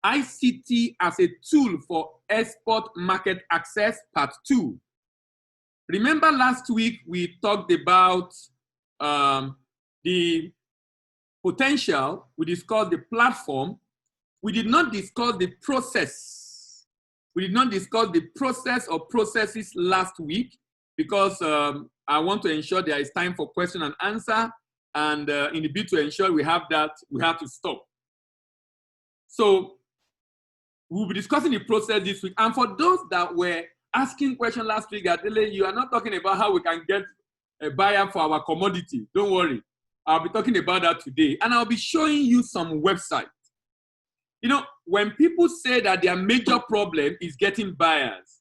ICT as a tool for export market access, part 2. Remember last week we talked about the potential, we discussed the platform. We did not discuss the process. We did not discuss the process or processes last week because I want to ensure there is time for question and answer. And in the bid to ensure we have that, we have to stop. So we'll be discussing the process this week. And for those that were asking questions last week, Adele, you are not talking about how we can get a buyer for our commodity. Don't worry. I'll be talking about that today. And I'll be showing you some websites. You know, when people say that their major problem is getting buyers,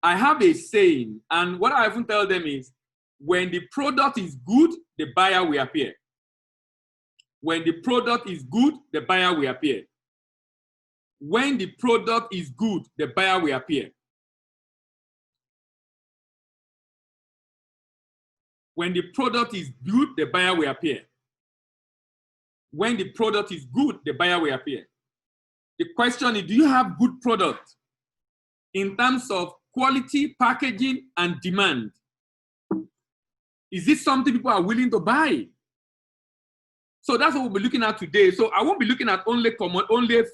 I have a saying, and what I often tell them is, when the product is good, the buyer will appear. When the product is good, the buyer will appear. When the product is good, the buyer will appear. When the product is good, the buyer will appear. When the product is good, the buyer will appear. The question is, do you have good product in terms of quality, packaging, and demand? Is this something people are willing to buy? So that's what we'll be looking at today. So I won't be looking at only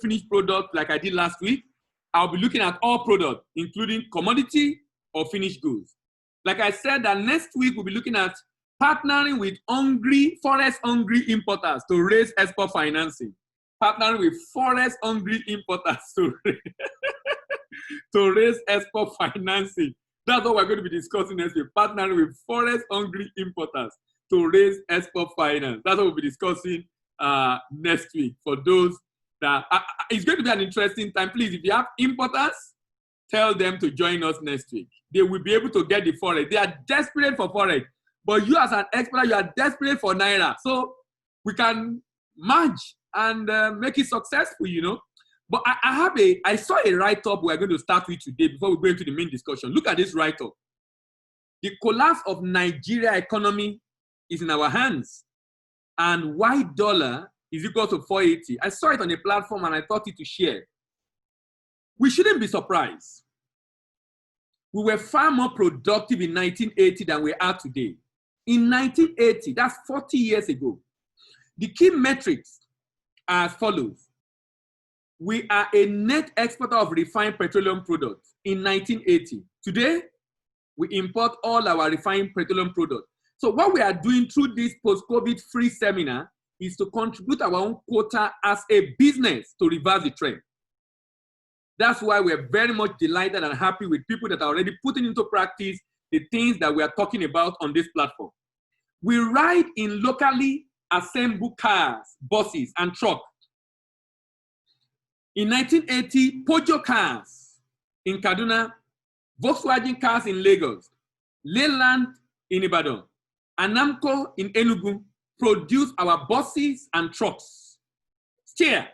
finished product like I did last week. I'll be looking at all products, including commodity or finished goods. Like I said, that next week we'll be looking at partnering with forest-hungry importers to raise export financing. Partnering with forest-hungry importers to raise export financing. That's what we're going to be discussing next week. Partnering with forest-hungry importers to raise export finance. That's what we'll be discussing next week. For those that, it's going to be an interesting time. Please, if you have importers, tell them to join us next week. They will be able to get the forex. They are desperate for forex. But you as an expert, you are desperate for Naira. So we can merge and make it successful, you know. But I saw a write-up we're going to start with today before we go into the main discussion. Look at this write-up. The collapse of Nigeria economy is in our hands. And white dollar is equal to 480. I saw it on a platform and I thought it to share. We shouldn't be surprised. We were far more productive in 1980 than we are today. In 1980, that's 40 years ago, the key metrics are as follows. We are a net exporter of refined petroleum products in 1980. Today, we import all our refined petroleum products. So what we are doing through this post-COVID free seminar is to contribute our own quota as a business to reverse the trend. That's why we're very much delighted and happy with people that are already putting into practice the things that we are talking about on this platform. We ride in locally assembled cars, buses, and trucks. In 1980, Pojo cars in Kaduna, Volkswagen cars in Lagos, Leyland in Ibadan, and Namco in Enugu produced our buses and trucks. Steer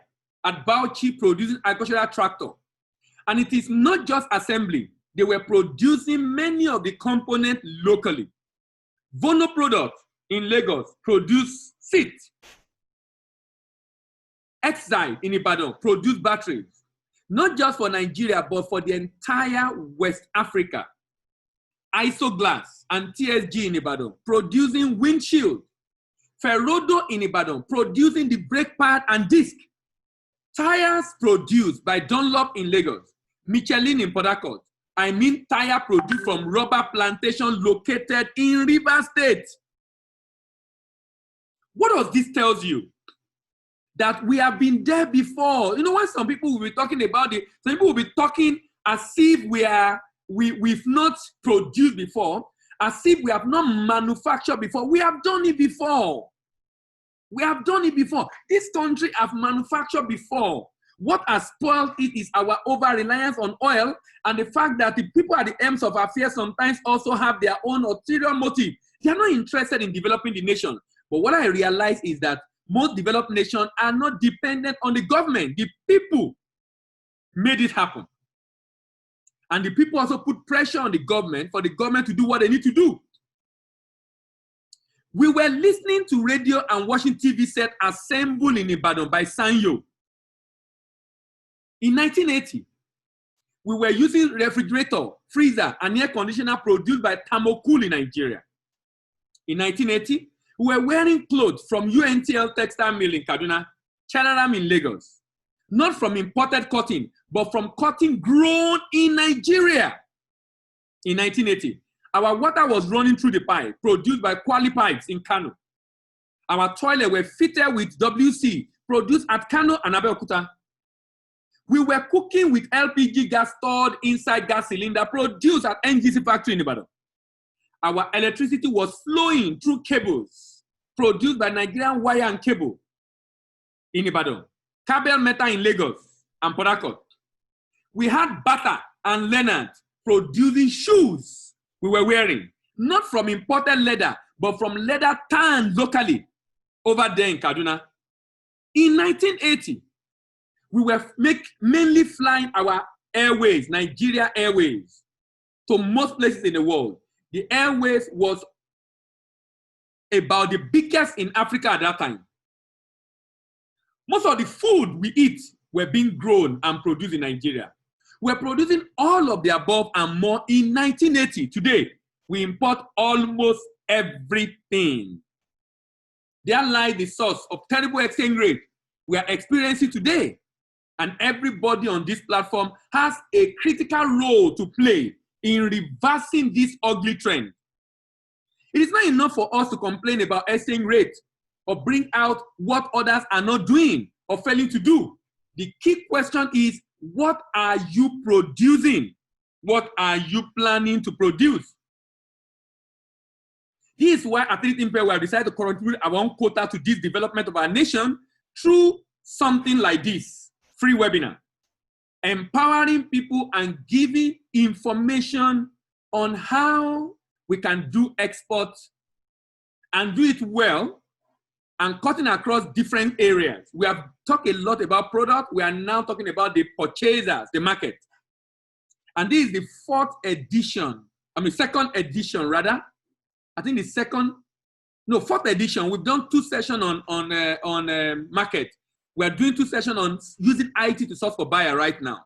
at Bauchi producing agricultural tractor. And it is not just assembly. They were producing many of the components locally. Vono products in Lagos produce seat. Exide in Ibadan produce batteries. Not just for Nigeria, but for the entire West Africa. Isoglass and TSG in Ibadan producing windshield. Ferrodo in Ibadan producing the brake pad and disc. Tires produced by Dunlop in Lagos. Michelin in Port Harcourt. I mean tire produced from rubber plantation located in Rivers State. What does this tell you? That we have been there before. You know, when some people will be talking about it, some people will be talking as if we've not produced before, as if we have not manufactured before. We have done it before. We have done it before. This country have manufactured before. What has spoiled it is our over-reliance on oil and the fact that the people at the ends of affairs sometimes also have their own ulterior motive. They are not interested in developing the nation. But what I realize is that most developed nations are not dependent on the government. The people made it happen. And the people also put pressure on the government for the government to do what they need to do. We were listening to radio and watching TV set Assemble in Ibadan by Sanyo. In 1980, we were using refrigerator, freezer, and air conditioner produced by Thermocool in Nigeria. In 1980, we were wearing clothes from UNTL Textile Mill in Kaduna, Chalaram in Lagos. Not from imported cotton, but from cotton grown in Nigeria. In 1980, our water was running through the pipe produced by Quali Pipes in Kano. Our toilets were fitted with WC produced at Kano and Abeokuta. We were cooking with LPG gas stored inside gas cylinder produced at NGC factory in Ibadan. Our electricity was flowing through cables produced by Nigerian Wire and Cable in Ibadan, Cabel Metal in Lagos and Port Harcourt. We had Bata and Leonard producing shoes we were wearing, not from imported leather, but from leather tanned locally over there in Kaduna. In 1980, we were mainly flying our airways, Nigeria Airways, to most places in the world. The airways was about the biggest in Africa at that time. Most of the food we eat were being grown and produced in Nigeria. We're producing all of the above and more in 1980. Today, we import almost everything. There lies the source of terrible exchange rate we are experiencing today. And everybody on this platform has a critical role to play in reversing this ugly trend. It is not enough for us to complain about exchange rate or bring out what others are not doing or failing to do. The key question is, what are you producing? What are you planning to produce? This is why at Imperial we have decided to contribute our own quota to this development of our nation through something like this free webinar, empowering people and giving information on how we can do exports and do it well and cutting across different areas. We have talked a lot about product. We are now talking about the purchasers, the market. And this is the second edition rather. I think fourth edition. We've done 2 sessions on market. We are doing 2 sessions on using IT to source for buyer right now.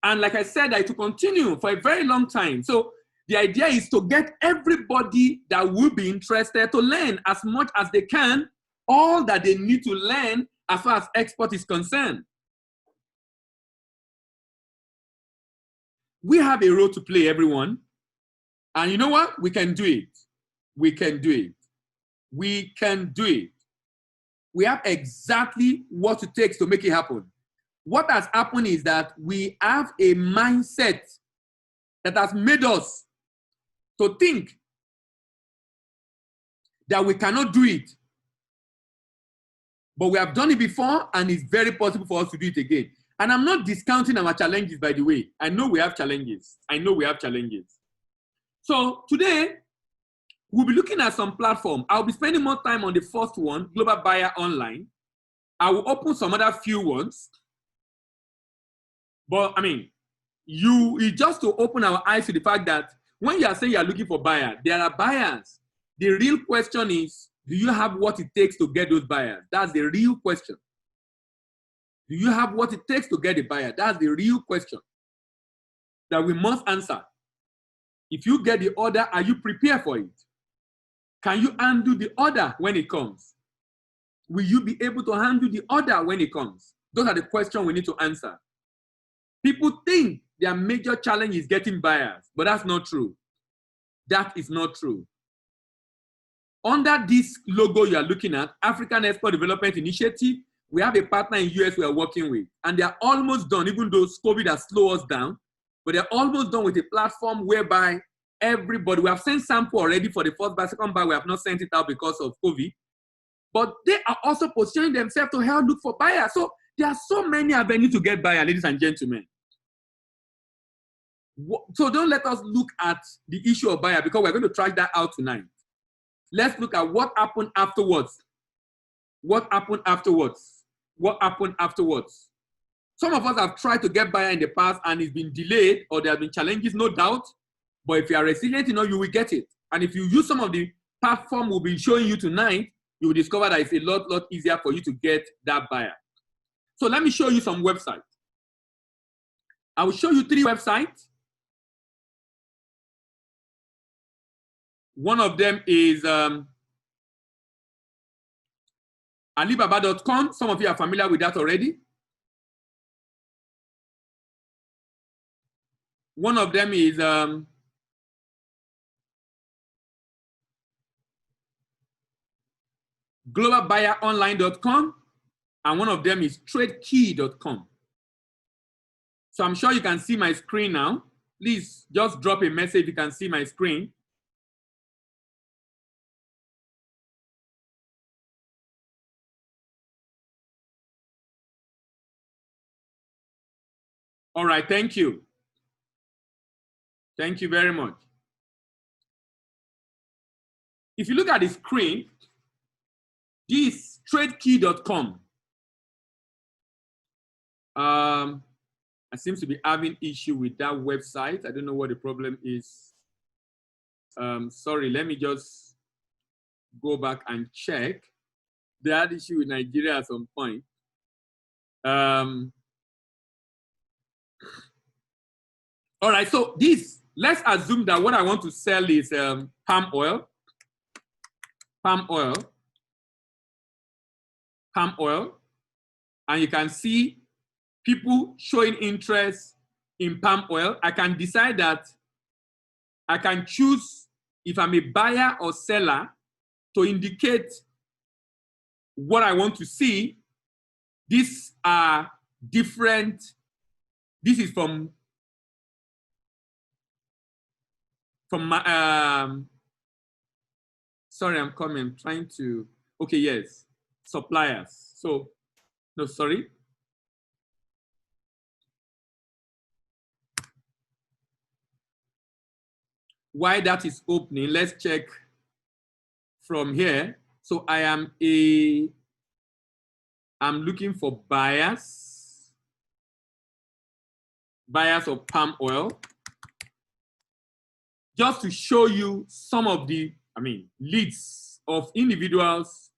And like I said, it will continue for a very long time. So the idea is to get everybody that will be interested to learn as much as they can, all that they need to learn as far as export is concerned. We have a role to play, everyone. And you know what? We can do it. We can do it. We can do it. We have exactly what it takes to make it happen. What has happened is that we have a mindset that has made us to think that we cannot do it. But we have done it before, and it's very possible for us to do it again. And I'm not discounting our challenges, by the way. I know we have challenges. So today, we'll be looking at some platform. I'll be spending more time on the first one, Global Buyer Online. I will open some other few ones. But I mean, it's just to open our eyes to the fact that when you are saying you are looking for buyers, there are buyers. The real question is, do you have what it takes to get those buyers? That's the real question. Do you have what it takes to get a buyer? That's the real question that we must answer. If you get the order, are you prepared for it? Can you handle the order when it comes? Will you be able to handle the order when it comes? Those are the questions we need to answer. People think their major challenge is getting buyers, but that's not true. That is not true. Under this logo you are looking at, African Export Development Initiative, we have a partner in US we are working with, and they are almost done, even though COVID has slowed us down, but they're almost done with a platform whereby everybody, we have sent sample already for the first buy, second buy, we have not sent it out because of COVID, but they are also positioning themselves to help look for buyers. So there are so many avenues to get buyers, ladies and gentlemen. So don't let us look at the issue of buyer because we're going to track that out tonight. Let's look at what happened afterwards. What happened afterwards? What happened afterwards? Some of us have tried to get buyer in the past and it's been delayed or there have been challenges, no doubt. But if you are resilient, you will get it. And if you use some of the platform we'll be showing you tonight, you will discover that it's a lot easier for you to get that buyer. So let me show you some websites. I will show you 3 websites. One of them is Alibaba.com. Some of you are familiar with that already. One of them is globalbuyeronline.com, and one of them is tradekey.com. So I'm sure you can see my screen now. Please just drop a message if you can see my screen. All right, thank you. Thank you very much. If you look at the screen, this is tradekey.com. I seem to be having issue with that website. I don't know what the problem is. Sorry, let me just go back and check. They had issue with Nigeria at some point. All right, so this, let's assume that what I want to sell is palm oil. Palm oil. Palm oil. And you can see people showing interest in palm oil. I can decide that I can choose if I'm a buyer or seller to indicate what I want to see. These are different. This is from my, sorry, I'm coming, I'm trying to, okay, yes, suppliers. So, no, sorry. Why that is opening, let's check from here. So I'm looking for buyers of palm oil. Just to show you some of the, leads of individuals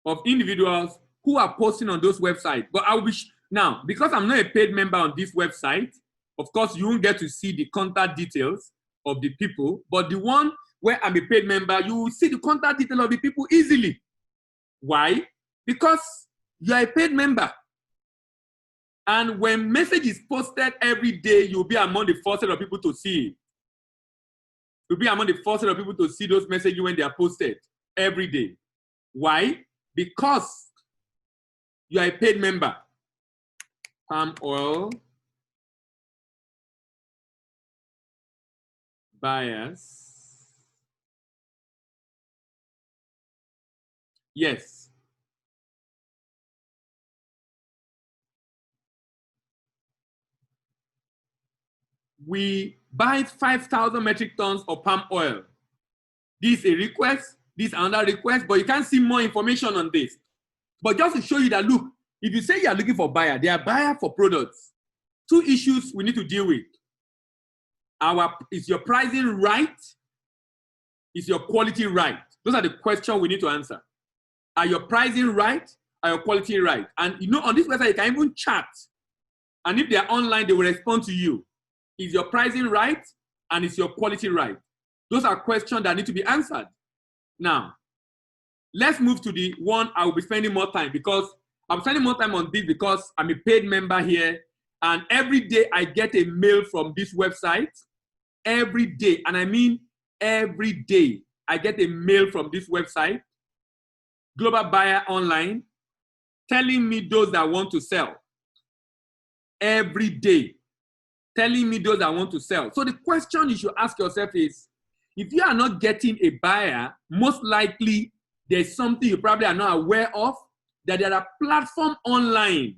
who are posting on those websites. But I will be, now, because I'm not a paid member on this website, of course, you won't get to see the contact details of the people, but the one where I'm a paid member, you will see the contact details of the people easily. Why? Because you're a paid member. And when message is posted every day, you'll be among the first set of people to see it. You'll be among the first set of people to see those messages when they are posted every day. Why? Because you are a paid member. Palm oil buyers. Yes. We buy 5,000 metric tons of palm oil. This is a request, this is another request, but you can't see more information on this. But just to show you that, look, if you say you are looking for buyer, they are buyer for products. 2 issues we need to deal with. Is your pricing right? Is your quality right? Those are the questions we need to answer. Are your pricing right? Are your quality right? And you know, on this website, you can even chat. And if they are online, they will respond to you. Is your pricing right? And is your quality right? Those are questions that need to be answered. Now, let's move to the one I will be spending more time, because I'm spending more time on this because I'm a paid member here. And every day I get a mail from this website. Every day, and I mean every day, I get a mail from this website, Global Buyer Online, telling me those that want to sell. Every day, telling me those that want to sell. So the question you should ask yourself is, if you are not getting a buyer, most likely there's something you probably are not aware of, that there are platforms online.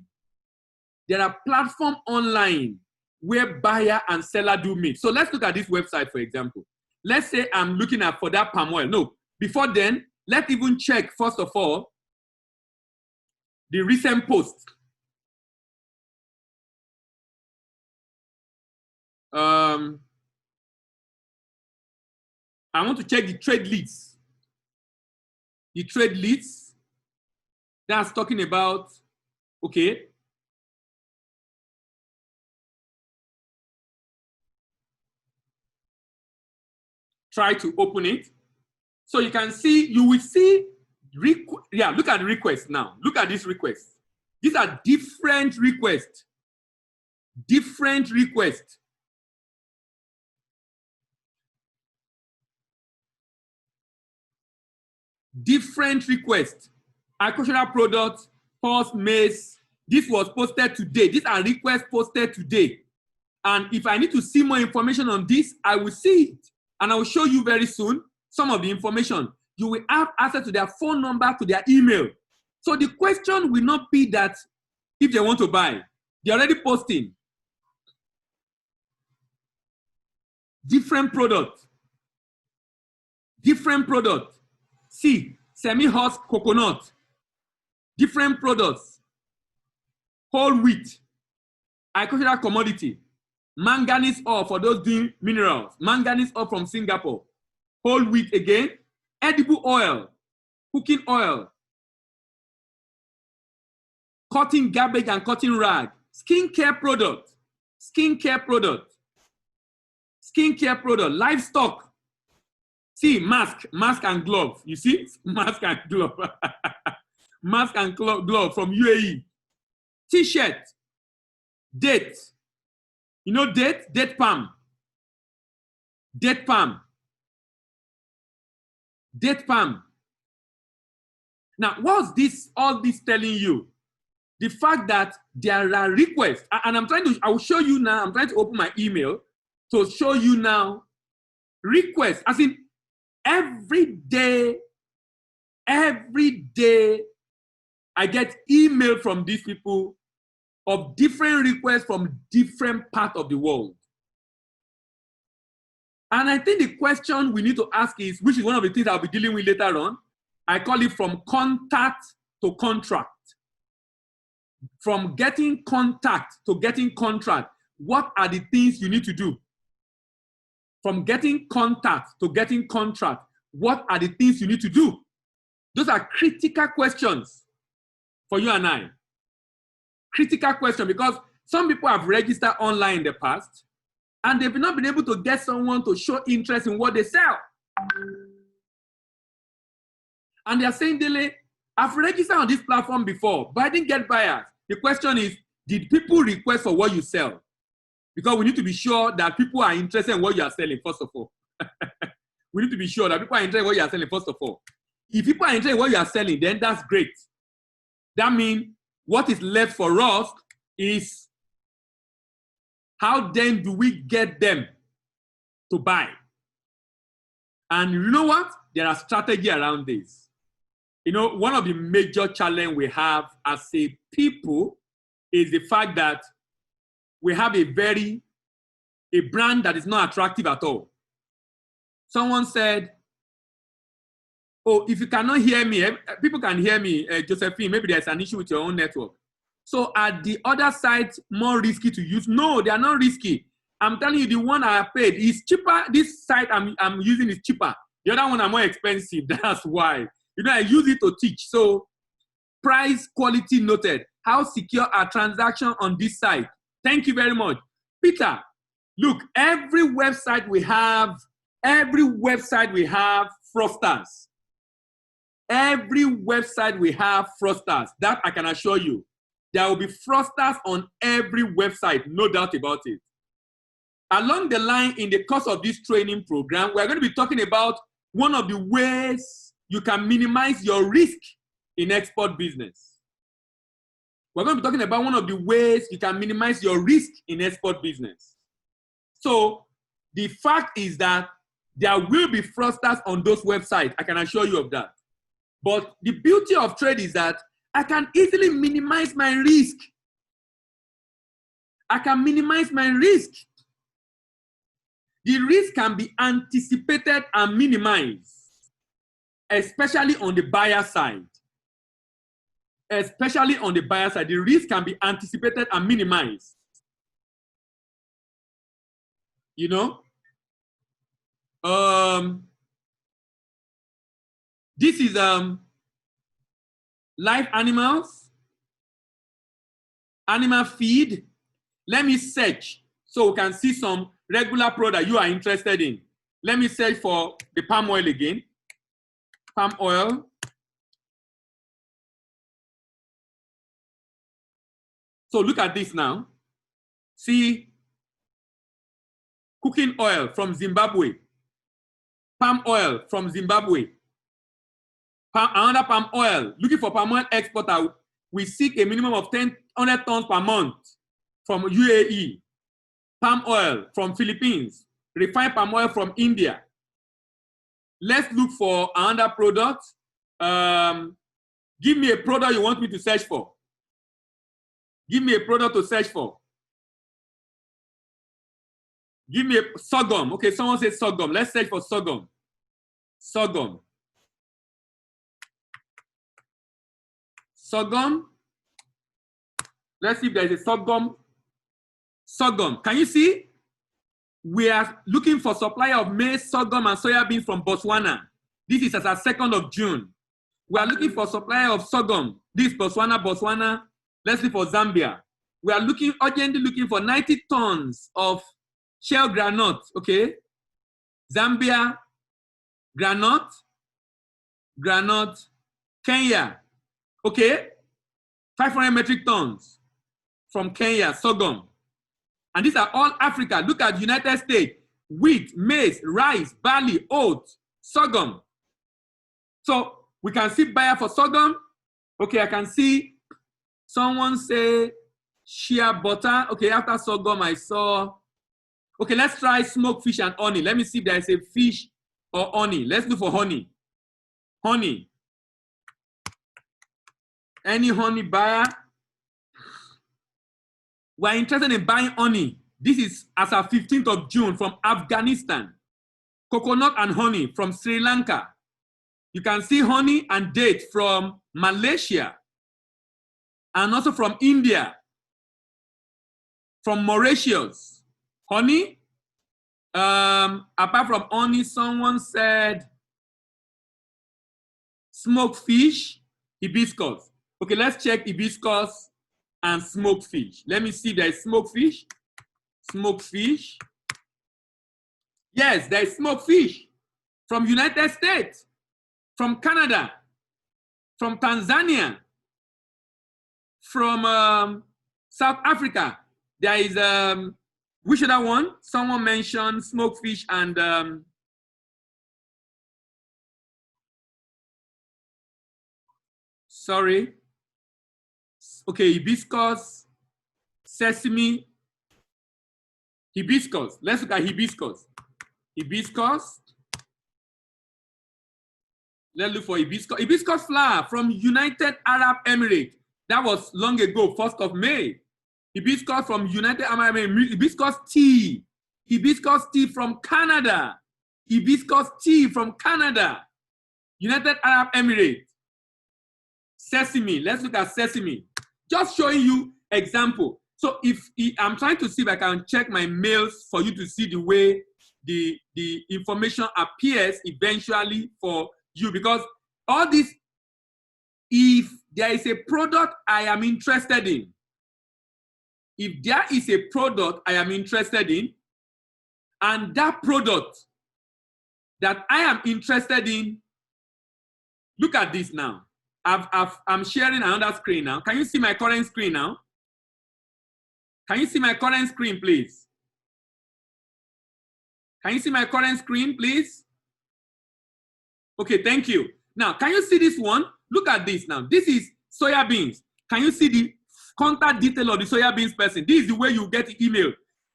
There are platforms online where buyer and seller do meet. So let's look at this website, for example. Let's say I'm looking at for that palm oil. No, before then, let's even check, first of all, the recent post. I want to check the trade leads. the trade leads. That's talking about, okay, try to open it. So you can see, you will see, yeah, look at the request now. Look at this request. These are different requests. Different requests. Different requests. Agricultural products, pulse, maize. This was posted today. These are requests posted today. And if I need to see more information on this, I will see it. And I will show you very soon some of the information. You will have access to their phone number, to their email. So the question will not be that if they want to buy, they're already posting. Different products. Different products. See, semi-husk coconut. Different products. Whole wheat. Agricultural commodity. Manganese ore for those doing minerals. Manganese ore from Singapore. Whole wheat again. Edible oil. Cooking oil. Cotton garbage and cotton rag. Skincare product. Skincare product. Skincare product. Livestock. See, mask and glove. You see? Mask and glove. Mask and glove from UAE. T-shirt. Date. You know date? Date palm. Date palm. Date palm. Now, what's this, all this telling you? The fact that there are requests, and I will show you now, I'm trying to open my email to show you now requests, as in every day, I get email from these people of different requests from different parts of the world. And I think the question we need to ask is, which is one of the things I'll be dealing with later on, I call it from contact to contract. From getting contact to getting contract, what are the things you need to do? From getting contact to getting contract, what are the things you need to do? Those are critical questions for you and I. Critical question, because some people have registered online in the past and they've not been able to get someone to show interest in what they sell. And they're saying, Dele, I've registered on this platform before, but I didn't get buyers. The question is, did people request for what you sell? Because we need to be sure that people are interested in what you are selling, first of all. We need to be sure that people are interested in what you are selling, first of all. If people are interested in what you are selling, then that's great. That means what is left for us is how then do we get them to buy? And you know what? There are strategies around this. You know, one of the major challenges we have as a people is the fact that we have a brand that is not attractive at all. Someone said, oh, if you cannot hear me, people can hear me, Josephine, maybe there's an issue with your own network. So are the other sites more risky to use? No, they are not risky. I'm telling you, the one I paid is cheaper. This site I'm using is cheaper. The other one are more expensive. That's why. You know, I use it to teach. So price quality noted. How secure are transactions on this site? Thank you very much. Peter, look, every website we have fraudsters. Every website we have fraudsters. That I can assure you. There will be fraudsters on every website, no doubt about it. Along the line, in the course of this training program, we're going to be talking about one of the ways you can minimize your risk in export business. We're going to be talking about one of the ways you can minimize your risk in export business. So the fact is that there will be fraudsters on those websites. I can assure you of that. But the beauty of trade is that I can easily minimize my risk. I can minimize my risk. The risk can be anticipated and minimized, especially on the buyer side. Especially on the buyer side, the risk can be anticipated and minimized. You know? This is live animals, animal feed. Let me search so we can see some regular product you are interested in. Let me search for the palm oil again. Palm oil. So look at this now. See, cooking oil from Zimbabwe. Palm oil from Zimbabwe. Another palm oil. Looking for palm oil exporter. We seek a minimum of 100 tons per month from UAE. Palm oil from Philippines. Refined palm oil from India. Let's look for another product. Give me a product you want me to search for. Give me a product to search for. Give me a sorghum. Okay, someone says sorghum. Let's search for sorghum. Sorghum. Sorghum. Let's see if there is a sorghum. Sorghum. Can you see? We are looking for supply of maize, sorghum, and soybean from Botswana. This is as of 2nd of June. We are looking for supply of sorghum. This Botswana. Let's look for Zambia. We are urgently looking for 90 tons of shell granite. Okay. Zambia, granite, Kenya. Okay. 500 metric tons from Kenya, sorghum. And these are all Africa. Look at United States, wheat, maize, rice, barley, oats, sorghum. So we can see buyer for sorghum. Okay, I can see someone say shea butter. Okay, after sorghum, I saw. Okay, let's try smoked fish and honey. Let me see if there is a fish or honey. Let's look for honey. Honey. Any honey buyer? We're interested in buying honey. This is as of 15th of June from Afghanistan. Coconut and honey from Sri Lanka. You can see honey and date from Malaysia. And also from India. From Mauritius. Honey. Apart from honey, someone said smoked fish, hibiscus. Okay, let's check hibiscus and smoked fish. Let me see, there is smoked fish. Smoked fish. Yes, there is smoked fish from United States, from Canada, from Tanzania, from South Africa. There is, which other one? Someone mentioned smoked fish and sorry. Okay, hibiscus, sesame, hibiscus. Let's look at hibiscus. Hibiscus. Let's look for hibiscus. Hibiscus flower from United Arab Emirates. That was long ago, 1st of May. Hibiscus from United Arab Emirates. Hibiscus tea. Hibiscus tea from Canada. Hibiscus tea from Canada. United Arab Emirates. Sesame. Let's look at sesame. Just showing you example. So if I'm trying to see if I can check my mails for you to see the way the information appears eventually for you, because all this, if there is a product I am interested in, if there is a product I am interested in, and that product that I am interested in, look at this now. I'm sharing another screen now. Can you see my current screen now? Can you see my current screen, please? Can you see my current screen, please? Okay, thank you. Now, can you see this one? Look at this now. This is soya beans. Can you see the contact detail of the soya beans person? This is the way you get the email.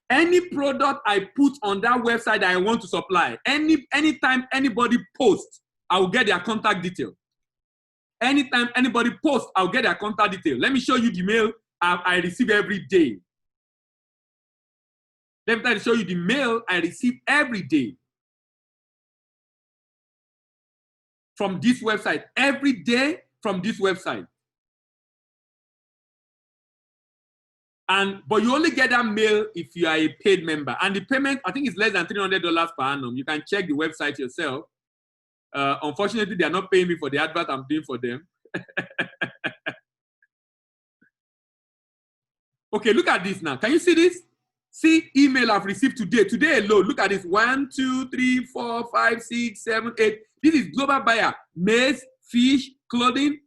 Any product I put on that website that I want to supply, anytime anybody posts, I will get their contact detail. Anytime anybody posts, I'll get their contact detail. Let me show you the mail I receive every day. Let me show you the mail I receive every day from this website. Every day from this website. But you only get that mail if you are a paid member. And the payment, I think, is less than $300 per annum. You can check the website yourself. Unfortunately, they are not paying me for the advert I'm doing for them. Okay, look at this now. Can you see this? See email I've received today. Today alone, look at this. 1, 2, 3, 4, 5, 6, 7, 8. This is global buyer. Maize, fish, clothing,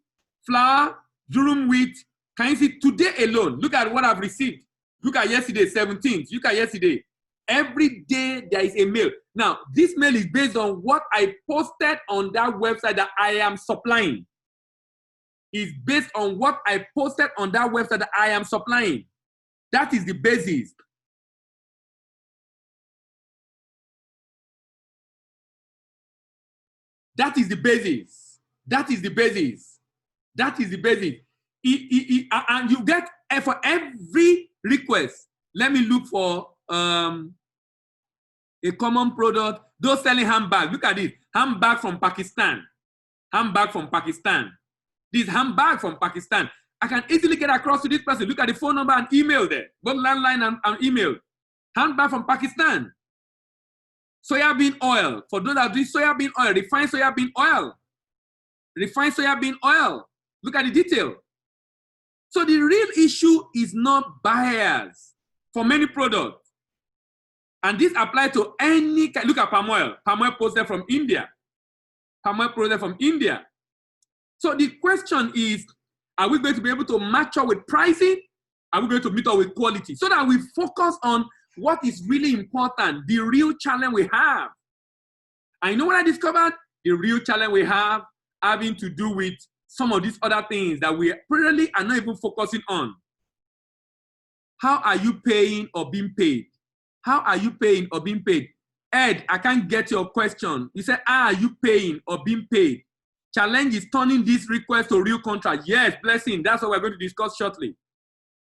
flour, durum wheat. Can you see today alone? Look at what I've received. Look at yesterday, 17th. Look at yesterday. Every day there is a mail. Now, this mail is based on what I posted on that website that I am supplying. It's based on what I posted on that website that I am supplying. That is the basis. That is the basis. That is the basis. That is the basis. And you get for every request. Let me look for a common product. Those selling handbag. Look at this. Handbag from Pakistan. Handbag from Pakistan. This handbag from Pakistan. I can easily get across to this person. Look at the phone number and email there. Both landline and email. Handbag from Pakistan. Soybean oil. For those that do soybean oil, refined soybean oil. Refined soybean oil. Look at the detail. So the real issue is not buyers for many products. And this applies to any kind. Look at palm oil. Palm oil posted from India. Palm oil posted from India. So the question is, are we going to be able to match up with pricing? Are we going to meet up with quality? So that we focus on what is really important, the real challenge we have. I know what I discovered? The real challenge we have having to do with some of these other things that we really are not even focusing on. How are you paying or being paid? How are you paying or being paid? Ed, I can't get your question. You said, how are you paying or being paid? Challenge is turning this request to real contract. Yes, blessing. That's what we're going to discuss shortly.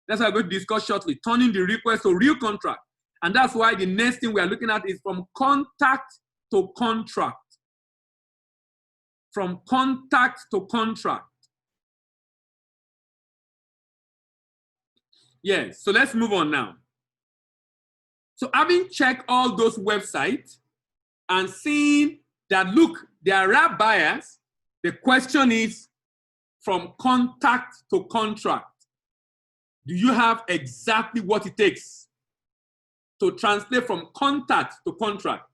That's what we're going to discuss shortly. Turning the request to real contract. And that's why the next thing we are looking at is from contact to contract. From contact to contract. Yes, so let's move on now. So having checked all those websites and seeing that, look, there are buyers, the question is from contact to contract. Do you have exactly what it takes to translate from contact to contract?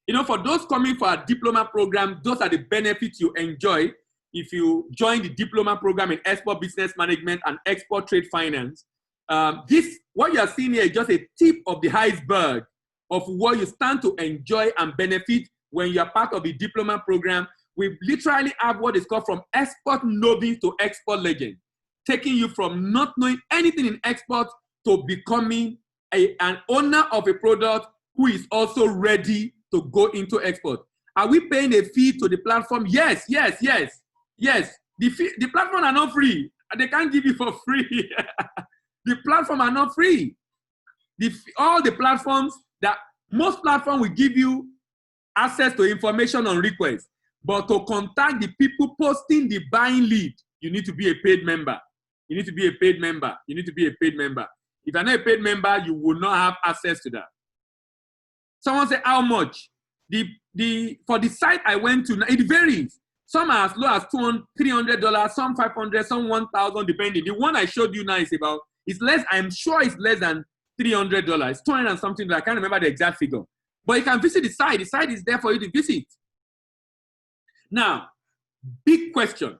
You know, for those coming for a diploma program, those are the benefits you enjoy if you join the diploma program in export business management and export trade finance. What you are seeing here is just a tip of the iceberg of what you stand to enjoy and benefit when you are part of the diploma program. We literally have what is called from export novice to export legend, taking you from not knowing anything in export to becoming an owner of a product who is also ready to go into export. Are we paying a fee to the platform? Yes, yes, yes, yes. The platform are not free. They can't give you for free. The platform are not free. All the platforms, most platforms will give you access to information on request. But to contact the people posting the buying lead, you need to be a paid member. You need to be a paid member. You need to be a paid member. If you're not a paid member, you will not have access to that. Someone said, how much? For the site I went to, it varies. Some are as low as $200, $300, some $500, some $1,000, depending. The one I showed you now is about, it's less, I'm sure it's less than $300. It's 200 and something, I can't remember the exact figure. But you can visit the site. The site is there for you to visit. Now, big question.